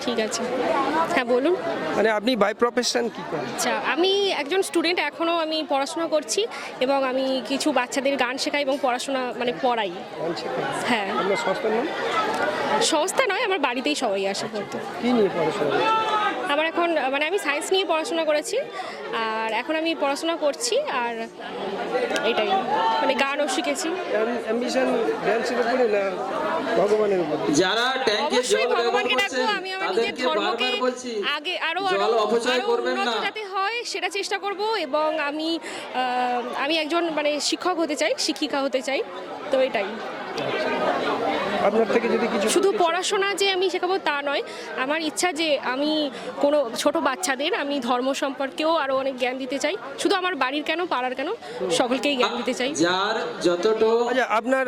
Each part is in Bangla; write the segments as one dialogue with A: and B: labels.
A: ঠিক আছে। হ্যাঁ বলুন।
B: মানে আপনি বাই প্রফেশন কি করেন?
A: আচ্ছা, আমি একজন স্টুডেন্ট, এখনও আমি পড়াশোনা করছি এবং আমি কিছু বাচ্চাদের গান শেখাই এবং পড়াশোনা মানে পড়াই।
B: গান শেখেন?
A: হ্যাঁ।
B: আপনার সংস্থার নাম?
A: সংস্থা নয়, আমার বাড়িতেই সবাই আসে পড়তে।
B: কি নিয়ে পড়াশোনা করছেন?
A: আমার এখন মানে আমি সায়েন্স নিয়ে পড়াশোনা করেছি, আর এখন আমি পড়াশোনা করছি, আর এটাই মানে গানও শিখেছি।
B: অ্যাম্বিশন ড্যান্সের উপরে না ভগবানের উপর?
C: যারা ট্যাঙ্কে
A: অবশ্যই
C: জল ব্যবহার
A: ভগবানকে
C: করছেন
A: ডাকবো, আমি আমার নিজের
C: তাদেরকে
A: ধর্মকে
C: বারবার বলছি
A: আগে আরো
C: জল অপচয় করবেন
A: উন্নত
C: না।
A: যাতে হয় সেটা চেষ্টা করব, এবং আমি একজন মানে শিক্ষক হতে চাই, শিক্ষিকা হতে চাই, তো এটাই।
B: আপনার থেকে যদি কিছু
A: শুধু পড়াশোনা যে আমি শেখাবো তা নয়, আমার ইচ্ছা যে আমি কোনো ছোট বাচ্চাদের আমি ধর্ম সম্পর্কেও আরও অনেক জ্ঞান দিতে চাই, শুধু আমার বাড়ির কেন পাড়ার কেন সকলকেই জ্ঞান দিতে চাই।
C: যার যতটা
B: আচ্ছা, আপনার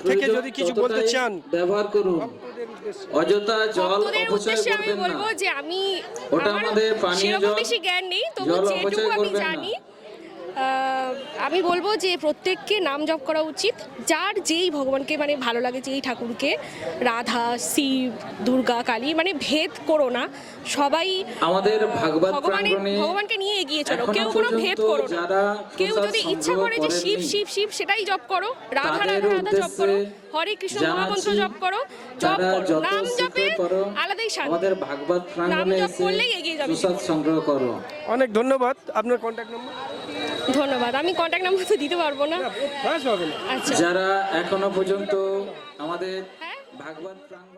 B: থেকে যদি কিছু বলতে চান
C: ব্যবহার করুন, অযথা জল
A: ভক্তদের
C: অপচয়
A: উদ্দেশ্যে আমি
C: করবেন
A: বলবো
C: না।
A: যে আমি
C: ওটা
A: আমার
C: আমাদের পানীয়
A: সেরকম
C: জল,
A: বেশি জ্ঞান নেই, তবু
C: জল
A: যেটুকু
C: অপচয়
A: আমি
C: করবেন না।
A: জানি আমি বলবো যে প্রত্যেককে নাম জপ করা উচিত, যার যেই ভগবানকে মানে ভালো লাগে, যেই ঠাকুরকে, রাধা, শিব, দুর্গা, কালী, মানে ভেদ করো না, সবাই
C: আমাদের ভাগবত প্রাঙ্গণে
A: ভগবানকে নিয়ে এগিয়ে চলো,
C: এখনো
A: কেউ কোনো ভেদ
C: পর্যন্ত
A: করো না।
C: যারা
A: কেউ
C: প্রসাদ
A: যদি ইচ্ছা
C: সংগ্রহ
A: করে যে শিব
C: করেননি,
A: শিব শিব সেটাই জপ করো, রাধা
C: তাদের
A: রাধা রাধা জপ করো,
C: উদ্দেশ্যে
A: হরে কৃষ্ণ
C: জানাচ্ছি,
A: মহামন্ত্র জপ করো, জপ
C: তারা
A: করো,
C: যত
A: নাম জপে
C: শীঘ্র পারো
A: আলাদাই শান্তি।
C: আমাদের ভাগবত
A: নাম
C: প্রাঙ্গণে
A: জপ
C: এসে
A: করলেই এগিয়ে যাবে।
C: প্রসাদ সংগ্রহ করো।
B: অনেক ধন্যবাদ। আপনার কন্ট্যাক্ট নম্বর?
A: ধন্যবাদ, আমি কন্ট্যাক্ট নাম্বার তো দিতে পারবো না।
B: হবে না।
A: আচ্ছা।
C: যারা এখনো পর্যন্ত আমাদের
A: হ্যাঁ?
C: ভাগবত প্রাঙ্গণ